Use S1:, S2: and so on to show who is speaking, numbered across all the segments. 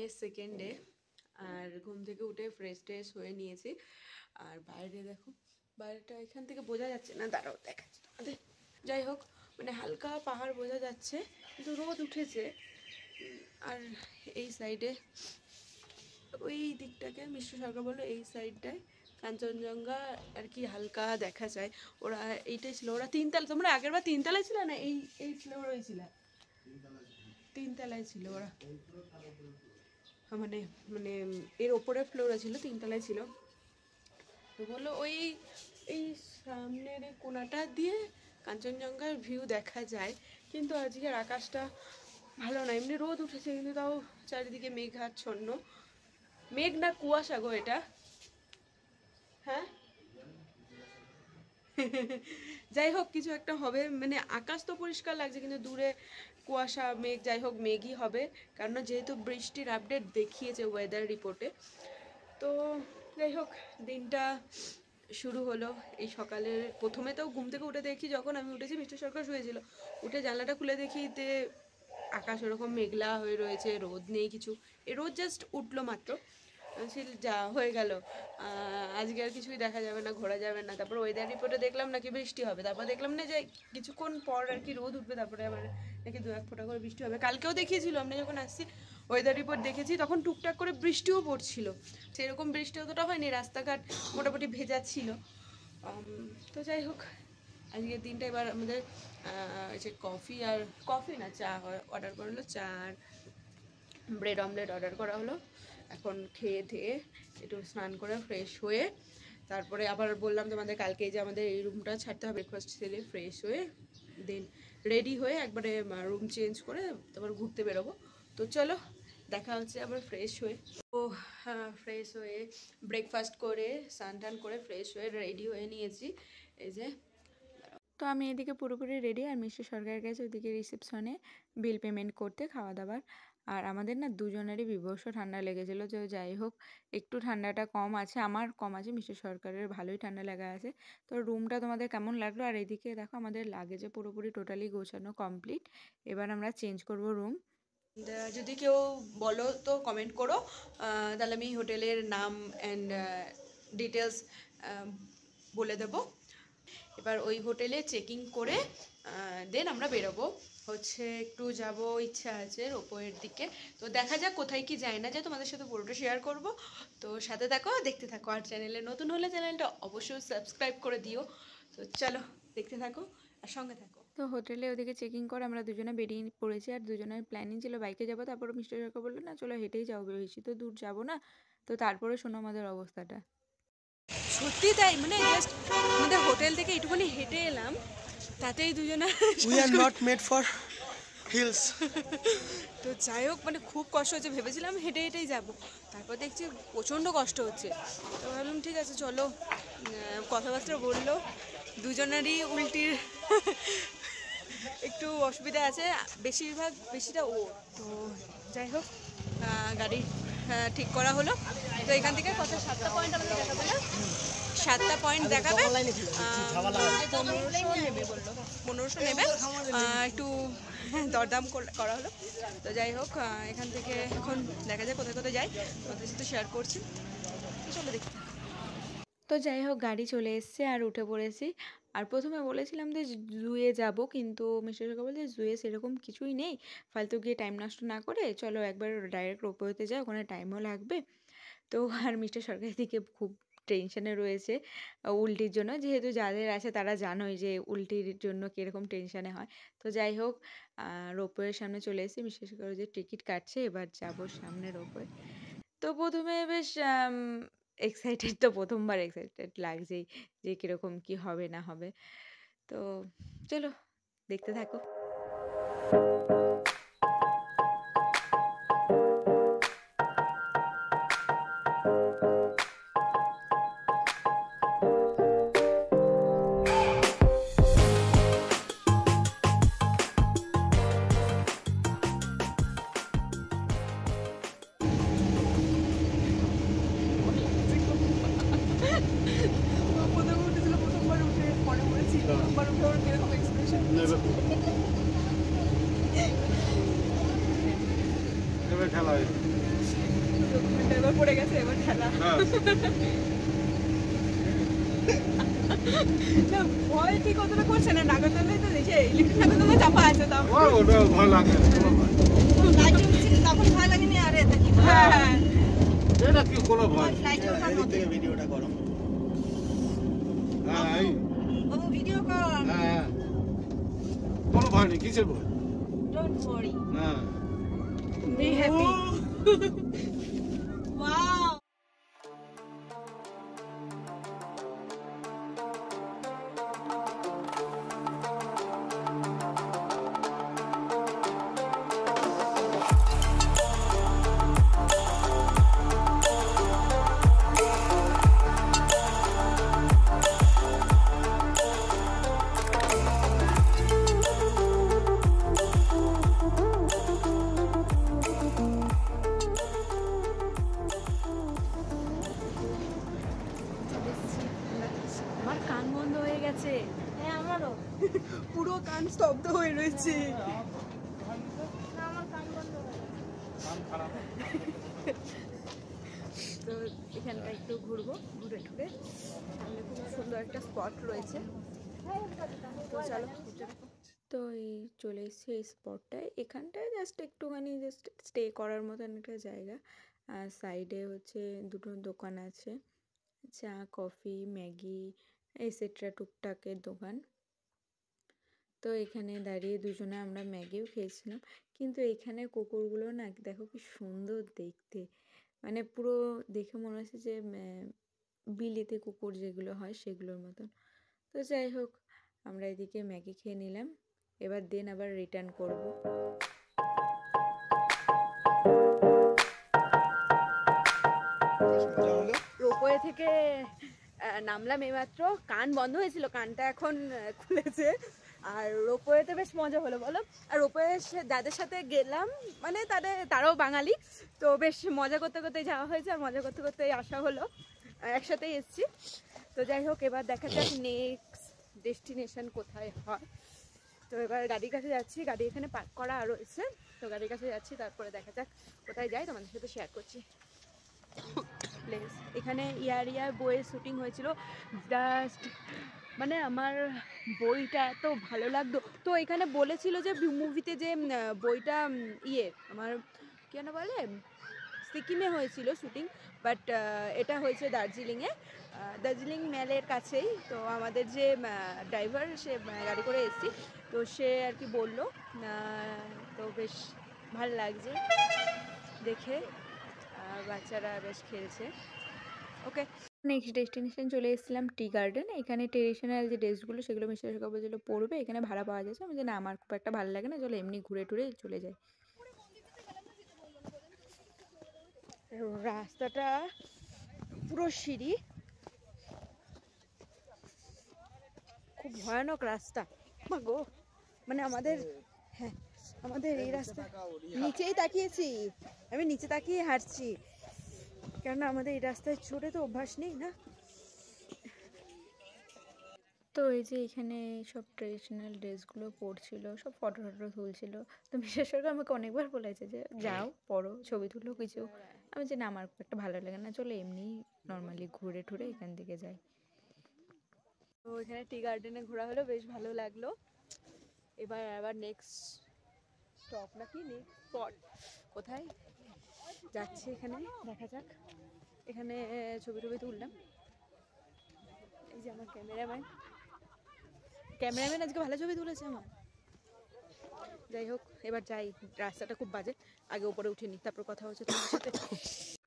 S1: বিয়ের second day, আর ঘুম থেকে উঠে ফ্রেশ ট্রেশ হয়ে নিয়েছি। আর বাইরে দেখো, বাইরেটা এখান থেকে বোঝা যাচ্ছে না, দাঁড়াও দেখাচ্ছি তোমাদের। যাই হোক, মানে হালকা পাহাড় বোঝা যাচ্ছে, কিন্তু রোদ উঠেছে। আর এই সাইডে, ওই দিকটাকে মিষ্টি সরকার বললো এই সাইডটায় কাঞ্চনজঙ্ঘা আর কি হালকা দেখা যায়। ওরা এইটাই ছিল, ওরা তিনতলা, তোমরা আগের বার তিনতলায় ছিল না, এই ফ্লোরে ছিল, তিনতলায় ছিল ওরা, মানে মানে এর ওপরের ফ্লোরে ছিল, তিনতলায় ছিল। তো বললো ওই এই সামনের এই কোনাটা দিয়ে কাঞ্চনজঙ্ঘার ভিউ দেখা যায়। কিন্তু আজকের আকাশটা ভালো না, এমনি রোদ উঠেছে কিন্তু তাও চারিদিকে মেঘাচ্ছন্ন। মেঘ না কুয়াশা গো এটা, হ্যাঁ যাই হোক কিছু একটা হবে, মানে আকাশ তো পরিষ্কার লাগছে কিন্তু দূরে কুয়াশা মেঘ, যাই হোক মেঘই হবে, কারণ যেহেতু বৃষ্টির আপডেট দেখিয়েছে ওয়েদার রিপোর্টে। তো যাই হোক দিনটা শুরু হলো এই সকালের, প্রথমে তো ঘুম থেকে উঠে দেখি, যখন আমি উঠেছি মিস্টার সরকার শুয়েছিল, উঠে জানলাটা খুলে দেখি তে আকাশ ওরকম মেঘলা হয়ে রয়েছে, রোদ নেই কিছু, এই রোদ জাস্ট উঠলো মাত্র, যা হয়ে গেল, আজকে আর কিছুই দেখা যাবে না, ঘোরা যাবে না। তারপর ওয়েদার রিপোর্টে দেখলাম নাকি বৃষ্টি হবে, তারপর দেখলাম না যে কিছুক্ষণ পর আর কি রোদ উঠবে, তারপরে আবার নাকি 2-1 ফোঁটা করে বৃষ্টি হবে। কালকেও দেখিয়েছিল, আমরা যখন আসছি ওয়েদার রিপোর্ট দেখেছি তখন টুকটাক করে বৃষ্টিও পড়ছিল, সেরকম বৃষ্টি অতটা হয়নি, রাস্তাঘাট মোটামুটি ভেজা ছিল। তো যাই হোক আজকের দিনটা এবার আমাদের যে কফি না চা অর্ডার করা হলো, চা আর ব্রেড অমলেট অর্ডার করা হলো। এখন খেয়ে ধেয়ে একটু স্নান করে ফ্রেশ হয়ে তারপরে আবার বললাম তোমাদের কালকে যে আমাদের এই রুমটা ছাড়তে হবে, ব্রেকফাস্ট সেরে ফ্রেশ হয়ে দেন রেডি হয়ে একবারে রুম চেঞ্জ করে তারপর ঘুরতে বেরোবো। তো চলো দেখা হচ্ছে আবার ফ্রেশ হয়ে। তো ফ্রেশ হয়ে ব্রেকফাস্ট করে স্নান টান করে ফ্রেশ হয়ে রেডি হয়ে নিয়েছি, এই যে। তো আমি এদিকে পুরোপুরি রেডি, আর মিস্টার সরকারের কাছে ওদিকে রিসেপশনে বিল পেমেন্ট করতে, খাওয়া দাওয়ার। আর আমাদের না দুজনেরই বিভৎস ঠান্ডা লেগেছিলো, যে যাই হোক একটু ঠান্ডাটা কম আছে, আমার কম আছে, মিস্টার সরকারের ভালোই ঠান্ডা লাগা আছে। তো রুমটা তোমাদের কেমন লাগলো? আর এদিকে দেখো আমাদের লাগেজে পুরোপুরি টোটালি গোছানো কমপ্লিট, এবার আমরা চেঞ্জ করব রুম। যদি কেউ বলো তো কমেন্ট করো, তাহলে আমি হোটেলের নাম অ্যান্ড ডিটেলস বলে দেবো। এবার ওই হোটেলে চেকিং করে দেন আমরা বেরোবো, হচ্ছে একটু যাব ইচ্ছা আছে রোপওয়ের দিকে। তো দেখা যাক কোথায় কি যায় না যায়, তোমাদের সাথে পুরোটা শেয়ার করব। তো সাথে থাকো, দেখতে থাকো, আর চ্যানেলে নতুন হলে চ্যানেলটা অবশ্যই সাবস্ক্রাইব করে দিও। তো চলো দেখতে থাকো আর সঙ্গে থাকো। তো হোটেলে ওদিকে চেকিং করে আমরা দুজনে বেরিয়ে পড়েছি, আর দুজনের প্ল্যানিং ছিল বাইকে যাবো, তারপরে মিস্টার সরকার বললো না চলো হেঁটেই যাবো, বেশি তো দূর যাবো না। তো তারপরে শোনো আমাদের অবস্থাটা, সত্যি তাই, মানে জাস্ট আমাদের হোটেল থেকে একটুখানি হেঁটে এলাম, তাতেই দুজনে
S2: we are not made for hills.
S1: তো যাই হোক মানে খুব কষ্ট হচ্ছে, ভেবেছিলাম হেঁটে হেঁটেই যাবো, তারপর দেখছি প্রচণ্ড কষ্ট হচ্ছে। তো ভাবলাম ঠিক আছে চলো, কথাবার্তা বললো, দুজনেরই উল্টির একটু অসুবিধা আছে, বেশিটা ও। তো যাই হোক গাড়ি ঠিক করা হলো। তো এখান থেকে কত 7টা পয়েন্ট আমাদের দেখাবে না, 7টা পয়েন্ট দেখাবে, 1500 নেবে বললো, 1500 নেবে, একটু দরদাম করা হলো। তো যাই হোক এখান থেকে এখন দেখা যায় কোথায় কোথায় যাই, তোমাদের সাথে শেয়ার করছি, চলো দেখতে। তো যাই হোক গাড়ি চলে এসছে আর উঠে পড়েছি। আর প্রথমে বলেছিলাম যে জুয়ে যাব, কিন্তু মিস্টার সরকার বলছে জুয়ে সেরকম কিছুই নেই, ফালতু গিয়ে টাইম নষ্ট না করে চলো একবার ডাইরেক্ট রোপওয়েতে যাই, ওখানে টাইমও লাগবে। তো আর মিস্টার সরকারের দিকে খুব টেনশনে রয়েছে উল্টির জন্য, যেহেতু যাদের আছে তারা জানোই যে উল্টির জন্য কীরকম টেনশনে হয়। তো যাই হোক রোপওয়ের সামনে চলে এসেছি, মিস্টার সরকার যে টিকিট কাটছে, এবার যাবো সামনে রোপওয়ে। তো প্রথমে বেশ এক্সাইটেড, তো প্রথমবার এক্সাইটেড লাগছেই যে কীরকম কি হবে না হবে। তো চলো দেখতে থাকো।
S2: খেলা
S1: এবার পড়ে গেছে, এবার খেলা। ভয় ঠিক কতটা করছে না, নাগরদোলায় তো দেখে ইলেকট্রিক নাগরদোলা চাপা আছে, তাও
S3: ওটা ভয় লাগে।
S4: তখন ভয় লাগেনি আর এটা কি?
S1: হ্যাঁ হ্যাঁ
S3: এটা কি কোনো ভয়?
S4: ফ্লাইটে ওঠার
S2: এদিক
S4: মতো।
S2: থেকে ভিডিওটা করো।
S3: হ্যাঁ এই
S4: বাবু ভিডিও কর।
S3: হ্যাঁ কোনো ভয় নেই, কিসের ভয়?
S4: Don't worry.
S3: হ্যাঁ
S1: বি হ্যাপি।
S4: ওয়াও।
S1: আমার কান বন্ধ হয়ে গেছে,
S4: হ্যাঁ আমারও।
S1: পুরো কান স্তব্ধ হয়ে রয়েছে।
S4: না আমার কান বন্ধ হয়ে গেছে।
S1: তো এখানটা একটু ঘুরবো, ঘুরে ঘুরে সামনে খুব সুন্দর একটা স্পট রয়েছে, তো চলো ঘুরতে থাকো। তো এই চলে এসেছি এই স্পটটায়, এখানটায় জাস্ট একটুখানি জাস্ট স্টে করার মতন একটা জায়গা। আর সাইডে হচ্ছে দুটো দোকান আছে, চা কফি ম্যাগি এটসেট্রা টুকটাকের দোকান। তো এখানে দাঁড়িয়ে দুজনে আমরা ম্যাগিও খেয়েছিলাম, কিন্তু এখানে কুকুরগুলো না দেখো কি সুন্দর দেখতে, মানে পুরো দেখে মনে হচ্ছে যে বিলেতি কুকুর যেগুলো হয় সেগুলোর মতন। তো যাই হোক, আমরা এদিকে ম্যাগি খেয়ে নিলাম, এবার দেন আবার রিটার্ন করব।
S2: মজা হলো?
S1: রোপওয়ে থেকে নামলাম এইমাত্র, কান বন্ধ হয়েছিল, কানটা এখন খুলেছে। আর রোপওয়েতে বেশ মজা হলো বলো। আর রোপওয়ে যাদের সাথে গেলাম মানে তারাও বাঙালি, তো বেশ মজা করতে করতে যাওয়া হয়েছে আর মজা করতে করতেই আসা হলো, একসাথেই এসছি। তো যাই হোক, এবার দেখা যাক নেক্সট ডেস্টিনেশন কোথায় হয়। তো এবার গাড়ির কাছে যাচ্ছি, গাড়ি এখানে পার্ক করা রয়েছে, তো গাড়ির কাছে যাচ্ছি, তারপরে দেখা যাক কোথায় যাই, তোমাদের সাথে শেয়ার করছি। প্লেস এখানে ইয়ার বইয়ের শুটিং হয়েছিল, জাস্ট মানে আমার বইটা এত ভালো লাগতো। তো এখানে বলেছিল যে মুভিতে যে বইটা আমার কেন বলে সিকিমে হয়েছিল শুটিং, বাট এটা হয়েছে দার্জিলিংয়ে, দার্জিলিং মেলের কাছেই। তো আমাদের যে ড্রাইভার সে গাড়ি করে এসেছি, তো সে আর কি বললো, তো বেশ ভালো লাগছে দেখে, বাচ্চারা বেশ খেলছে। ওকে, নেক্সট ডেস্টিনেশন চলে এসেছিলাম টি গার্ডেন। এখানে ট্রেডিশনাল যে ড্রেসগুলো সেগুলো মিস্টার কাপড় যেগুলো পরবে এখানে ভাড়া পাওয়া যাচ্ছে। আমি যে না, আমার খুব একটা ভালো লাগে না, চলো এমনি ঘুরে টুরে চলে যাই। রাস্তাটা পুরো সিঁড়ি, খুব ভয়ানক রাস্তা গো, মানে আমাদের হ্যাঁ আমাদের এই রাস্তা নিচেই তাকিয়েছি, আমি নিচে তাকিয়ে হাঁটছি, কেননা আমাদের এই রাস্তায় চড়ে তো অভ্যাস নেই না। তো এই যে এখানে সব ট্রেডিশনাল ড্রেসগুলো পরছিল, সব ফটো তুলছিল। তো বিশেষ করে আমাকে অনেকবার বলেছে যে যাও পরো, ছবি তুলো কিছু। আমি যে না, আমার খুব একটা ভালো লাগে না, চলো এমনি নর্মালি ঘুরে টুরে এখান থেকে যাই। তো এখানে টি গার্ডেনে ঘোরা হলো, বেশ ভালো লাগলো। এবার আবার নেক্সট স্টপ নাকি নেক্সট স্পট কোথায় যাচ্ছি এখানে দেখা যাক। এখানে ছবি তুললাম, এই যে আমার ক্যামেরাম্যান আজকে ভালো ছবি তুলেছে আমার। যাই হোক, এবার যাই, রাস্তাটা খুব বাজে, আগে উপরে উঠে নি, তারপর কথা হচ্ছে তোমার সাথে।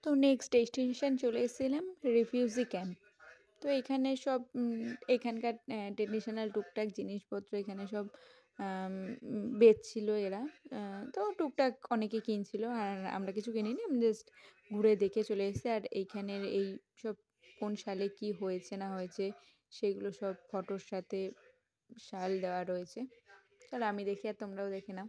S1: তো নেক্সট ডেস্টিনেশন চলে এসেছিলাম রিফিউজি ক্যাম্প। তো এখানে সব এখানকার ট্রেডিশনাল টুকটাক জিনিসপত্র এখানে সব বেচছিল এরা, তো টুকটাক অনেকে কিনছিল, আর আমরা কিছু কিনিনি, আমি জাস্ট ঘুরে দেখে চলে এসেছি। আর এইখানের এই সব কোন সালে কি হয়েছে না হয়েছে সেগুলো সব ফটোর সাথে সাল দেওয়া রয়েছে। চলো আমি দেখি আর তোমরাও দেখে নাও।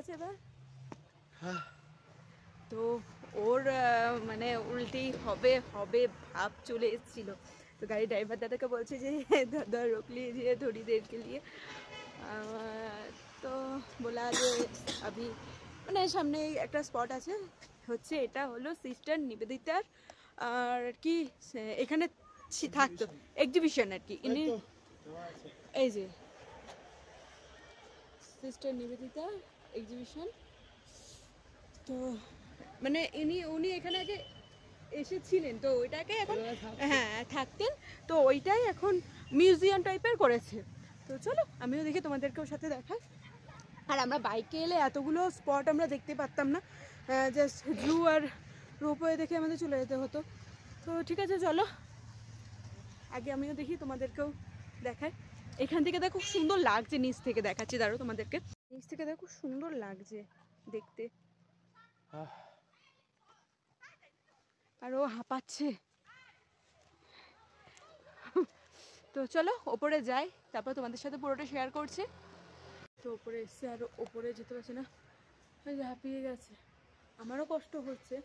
S1: আছে এবার?
S2: হ্যাঁ
S1: তো ওর মানে উল্টেই হবে হবে ভাব চলে এসেছিল। তো গাড়ি ড্রাইভার দাদাকে বলছে যে দাদা रोक लीजिए थोड़ी देर के लिए। তো বলা যে আমি মানে সামনে একটা স্পট আছে, হচ্ছে এটা হলো সিস্টার নিবেদিতার আর কি এখানে থাকতো এক্সিবিশন আর কি। ইনি এই যে সিস্টার নিবেদিতা এক্সিবিশন। তো মানে উনি এখানে আগে এসেছিলেন, তো ওইটাকে এখন হ্যাঁ থাকতেন, তো ওইটাই এখন মিউজিয়াম টাইপের করেছে। তো চলো আমিও দেখি তোমাদেরকেও সাথে দেখাই। আর আমরা বাইকে এলে এতগুলো স্পট আমরা দেখতে পারতাম না, জাস্ট জু আর রোপওয়ে দেখে আমাদের চলে যেতে হতো। তো ঠিক আছে চলো আগে আমিও দেখি তোমাদেরকেও দেখাই। এখান থেকে দেখো খুব সুন্দর লাগছে, নিচ থেকে দেখাচ্ছি দাঁড়ো তোমাদেরকে। নিচ থেকে দেখো সুন্দর লাগছে দেখতে। আর ও হাঁপাচ্ছে। তো চলো ওপরে যাই, তারপর তোমাদের সাথে পুরোটা শেয়ার করছি। তো ওপরে এসছে আর ওপরে যেতে পারছে না, হাঁপিয়ে গেছে, আমারও কষ্ট হচ্ছে।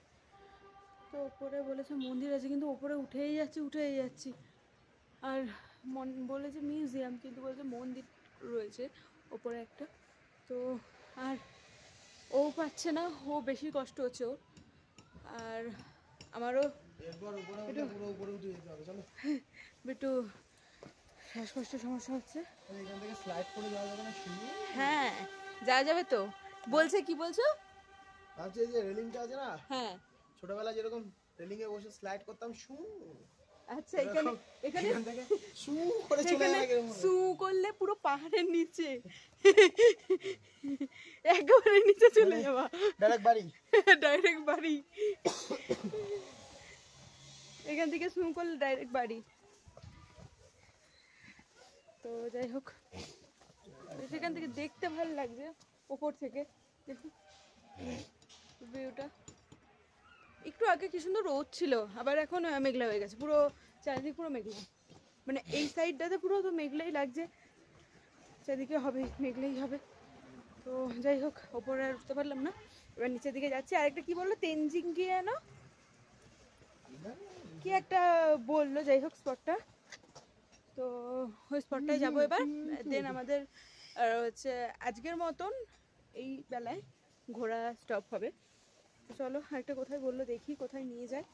S1: তো ওপরে বলেছে মন্দির আছে, কিন্তু ওপরে উঠেই যাচ্ছি। আর বলেছে মিউজিয়াম, কিন্তু বলেছে মন্দির রয়েছে ওপরে একটা। তো আর ও পাচ্ছে না, ও বেশি কষ্ট হচ্ছে ওর। আর আমারও একটু শ্বাসকষ্টের সমস্যা হচ্ছে। হ্যাঁ যাওয়া যাবে তো, বলছে কি বলছো?
S2: ভাবছি এই যে রেলিংটা আছে না,
S1: হ্যাঁ
S2: ছোটবেলা যেরকম রেলিং এ বসে স্লাইড করতাম শু,
S1: আচ্ছা এখানে
S2: থেকে শু করে চলে
S1: এখানে সু করলে পুরো পাহাড়ের নিচে একেবারে নিচে চলে যাওয়া, ডাইরেক্ট বাড়ি। এখান থেকে সু করলে ডাইরেক্ট বাড়ি। তো যাই হোক সেখান থেকে দেখতে ভালো লাগছে ওপর থেকে, দেখুন ভিউটা। একটু আগে কি সুন্দর রোদ ছিল, আবার এখন মেঘলা হয়ে গেছে, পুরো চারিদিক পুরো মেঘলা। মানে এই সাইডটাতে পুরো তো মেঘলাই লাগছে, চারিদিকে হবে মেঘলাই হবে। তো যাই হোক ওপরে আর উঠতে পারলাম না, এবার নিচের দিকে যাচ্ছি। আরেকটা কি বললো তেনজিং গিয়ে না কি একটা বললো, যাই হোক স্পটটা। তো ওই স্পটটায় যাবো এবার। দেন আমাদের হচ্ছে আজকের মতন এই বেলায় ঘোরা স্টপ হবে। চলো একটা কোথায় বললো দেখি কোথায় নিয়ে যায়।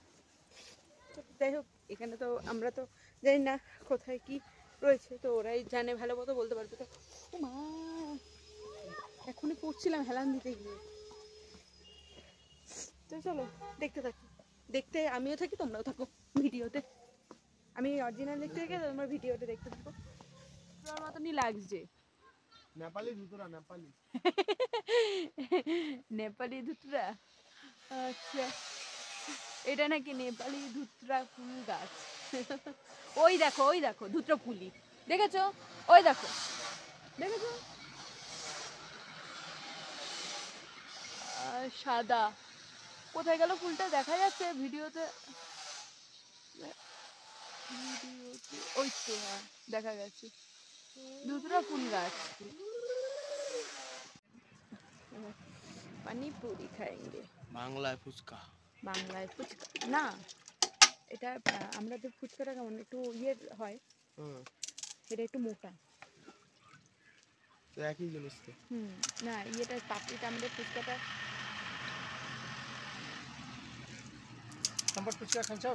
S1: যাই হোক এখানে তো আমরা তো জানি না কোথায় কি রয়েছে, তো ওরাই জানে ভালো মতো বলতে পারবে। তো ও মা এখনই পড়ছিলাম হেলান দিতে গিয়ে। তো চলো দেখতে থাকি, দেখতে আমিও থাকি তোমরাও থাকো ভিডিওতে। আমি অরিজিনাল দেখতে থেকে তোমরা ভিডিওতে দেখতে থাকো। তোর মতনই লাগছে
S2: নেপালি ধুতরা,
S1: নেপালি ধুতরা। আচ্ছা এটা নাকি নেপালি ধুতরা ফুল গাছ। ওই দেখো ধুতরা ফুলি দেখেছো, ওই দেখো সাদা। কোথায় গেল ফুলটা? দেখা যাচ্ছে ভিডিওতে, ওই তো হ্যাঁ দেখা গেছে ধুতরা ফুল গাছ। পানিপুরি খাएंगे,
S2: বাংলায় ফুচকা।
S1: বাংলায় ফুচকা না, এটা আমরা যে ফুচকাটা কেমন একটু ইয়ের হয়, এটা একটু মোটা।
S2: তো একই জিনিস তো।
S1: না ইয়েটা পাপড়িটা আমাদের ফুচকাটা।
S3: संपत पुचका खान्छौ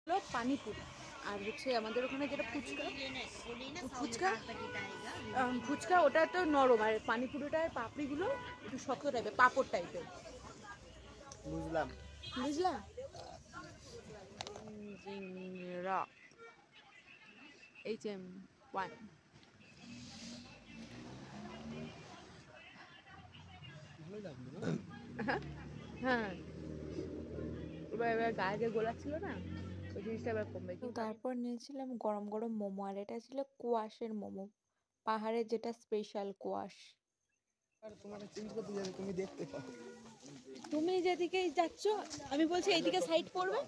S1: হলো পানিপুরি। আর হচ্ছে আমাদের ওখানে যেটা ফুচকা ওটা তো নরম, আর পানিপুরিটার পাপড়িগুলো একটু শক্ত টাইপের, পাপড় টাইপের।
S2: বুঝলাম।
S1: বুঝলা? HM1 হ্যাঁ এবার গায়ে যে গোলা ছিল না ওই জিনিসটা এবার কমবে।
S5: তারপর নিয়েছিলাম গরম গরম মোমো, আর এটা ছিল কোয়াশের মোমো, পাহাড়ের যেটা স্পেশাল কোয়াশ।
S2: আর তোমার চেঞ্জ করতে যাবে, তুমি দেখতে পাও।
S1: তুমি যেদিকে যাচ্ছ আমি বলছি এইদিকে সাইড পড়বে,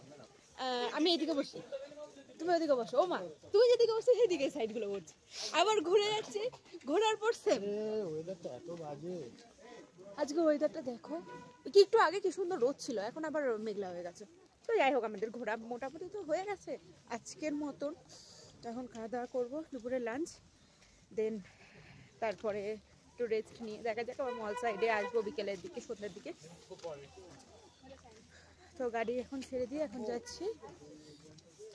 S1: আমি এইদিকে বসি, তো তুমি ওদিকে বসো। ও মা, তুমি যেদিকে বসছো সেদিকে সাইডগুলো বসছে, আবার ঘুরে যাচ্ছে, ঘোরার পর সেম।
S2: ওয়েদারটা এত বাজে।
S1: আজকে ওয়েদারটা দেখো, কি একটু আগে কি সুন্দর রোদ ছিল, এখন আবার মেঘলা হয়ে গেছে। তো যাই হোক, আমাদের ঘোরা মোটামুটি তো হয়ে গেছে আজকের মতন। তো এখন খাওয়া দাওয়া করবো, দুপুরে লাঞ্চ, দেন তারপরে একটু রেস্ট নিয়ে দেখা যাক আবার মল সাইডে আসবো বিকেলের দিকে, সন্ধ্যের দিকে। তো গাড়ি এখন ছেড়ে দিয়ে এখন যাচ্ছি।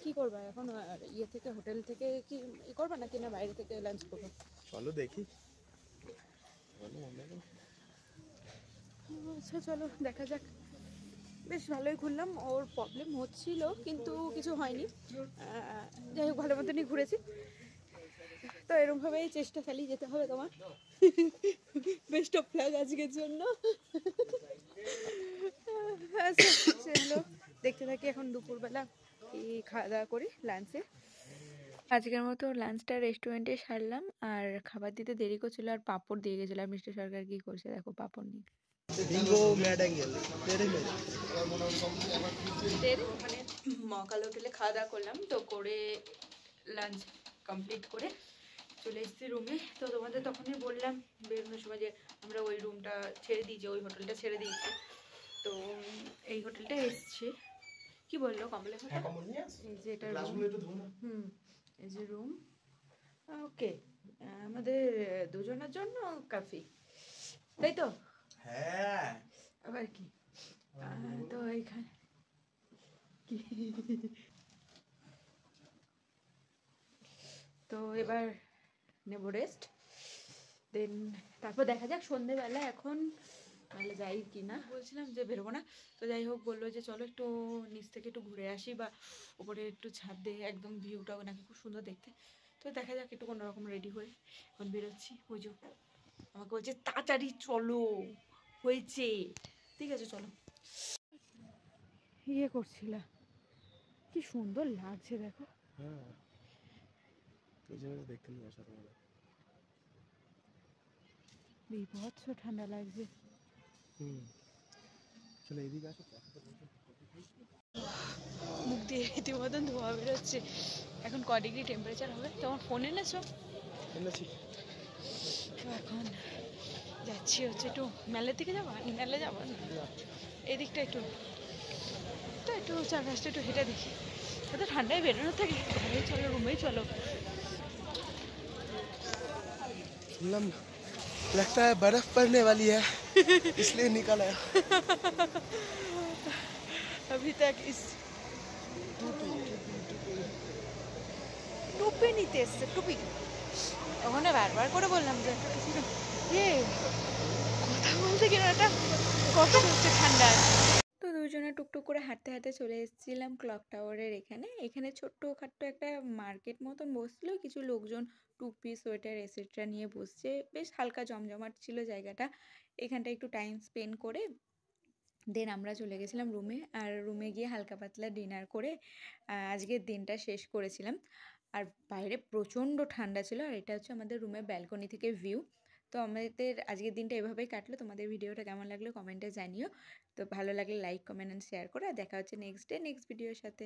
S1: কি করবা এখন, ইয়ে থেকে হোটেল থেকে কি করবা নাকি না বাইরে থেকে লাঞ্চ করবো?
S2: চলো দেখি।
S1: আচ্ছা চলো দেখা যাক। বেশ ভালোই ঘুরলাম, ওর প্রবলেম হচ্ছিল কিন্তু কিছু হয়নি। যাই হোক ভালো মতনই ঘুরেছি। তো এরকমভাবেই চেষ্টা চালিয়ে যেতে হবে তোমার। বেস্ট অফ লাক আজকের জন্য। আচ্ছা চলো দেখতে থাকি এখন দুপুরবেলা কি খাওয়া দাওয়া করি লাঞ্চে।
S5: আজকের মতো লাঞ্চটা রেস্টুরেন্টে সারলাম, আর খাবার দিতে দেরি করছিল আর পাঁপড় দিয়ে গেছিলো। আর মিস্টার সরকার কি করছে দেখো, পাঁপড় নিয়ে।
S2: বিঙ্গো ম্যাড অ্যাঙ্গেল তেরে মেরে।
S1: মানে মহাকাল হোটেলে খাওয়া দাওয়া করলাম, তো করে লাঞ্চ কমপ্লিট করে চলে এসেছি রুমে। তো তোমাদের তখনই বললাম বেরোনোর সময় যে আমরা ওই রুমটা ছেড়ে দিয়েছি, ওই হোটেলটা ছেড়ে দিয়েছি। তো এই হোটেলটা এসছে, কি বললো কমলে, এই যে এটা রুম। এই যে রুম। ওকে, আমাদের দুজনের জন্য কাফি, তাই তো?
S2: হ্যাঁ।
S1: আবার কি, তো এইখানে কি, তো এবার নেব রেস্ট, দেন তারপর দেখা যাক সন্ধেবেলা। এখন তাহলে যাই কি না, বলছিলাম যে বেরোবো না, তো যাই হোক বললো যে চলো একটু নিচ থেকে একটু ঘুরে আসি, বা উপরে একটু ছাদ দিয়ে একদম ভিউটাও নাকি খুব সুন্দর দেখতে। তো দেখা যাক, একটু কোনোরকম রেডি হয়ে এখন বেরোচ্ছি। বুঝো আমাকে বলছে তাড়াতাড়ি চলো, হয়েছে, ঠিক আছে চলো। ইয়ে করছিলাম, কি সুন্দর লাগছে দেখো।
S2: হ্যাঁ, এই জিনিস দেখতে নিয়ে আসা তোমার।
S1: বিভৎস ঠান্ডা লাগছে।
S2: চলো এদিকে আসো।
S1: মুখ দিয়ে রীতিমতন ধোয়া বেরোচ্ছে। এখন ক ডিগ্রি টেম্পারেচার হবে? তোমার ফোন এনেছো?
S2: এনেছি।
S1: তো এখন যাচ্ছি হচ্ছে একটু মেলের দিকে যাবো, মেলে যাবো না, এদিকটা একটু, তো একটু চারপাশটা একটু হেঁটে দেখি। এত ঠান্ডায় বেরোনো থাকে, ঘরেই চলো, রুমেই চলো।
S2: सुनलम लगता है बर्फ पड़ने वाली है इसलिए निकल आया।
S1: अभी तक इस টুপি নিতে এসছে, টুপি। ওখানে বারবার করে বললাম যে একটা টুপি কথা বলতে কিনা একটা কষ্ট হচ্ছে ঠান্ডায়।
S5: তো দুজনে টুকটুক করে হাঁটতে হাঁটতে চলে এসেছিলাম ক্লক টাওয়ারের এখানে। এখানে ছোট্টখাট্টো একটা মার্কেট মতন বসছিল, কিছু লোকজন টুপি, সোয়েটার এসেট্রা নিয়ে বসছে। বেশ হালকা জমজমাট ছিল জায়গাটা। এখানটা একটু টাইম স্পেন্ড করে দেন আমরা চলে গেছিলাম রুমে। আর রুমে গিয়ে হালকা পাতলা ডিনার করে আজকের দিনটা শেষ করেছিলাম। আর বাইরে প্রচণ্ড ঠান্ডা ছিল, আর এটা হচ্ছে আমাদের রুমের ব্যালকনি থেকে ভিউ। তো আমাদের আজকের দিনটা এভাবেই কাটলো। তোমাদের ভিডিওটা কেমন লাগলো কমেন্টে জানিও। তো ভালো লাগলে লাইক, কমেন্ট অ্যান্ড শেয়ার করে। আর দেখা হচ্ছে নেক্সট ডে নেক্সট ভিডিওর সাথে।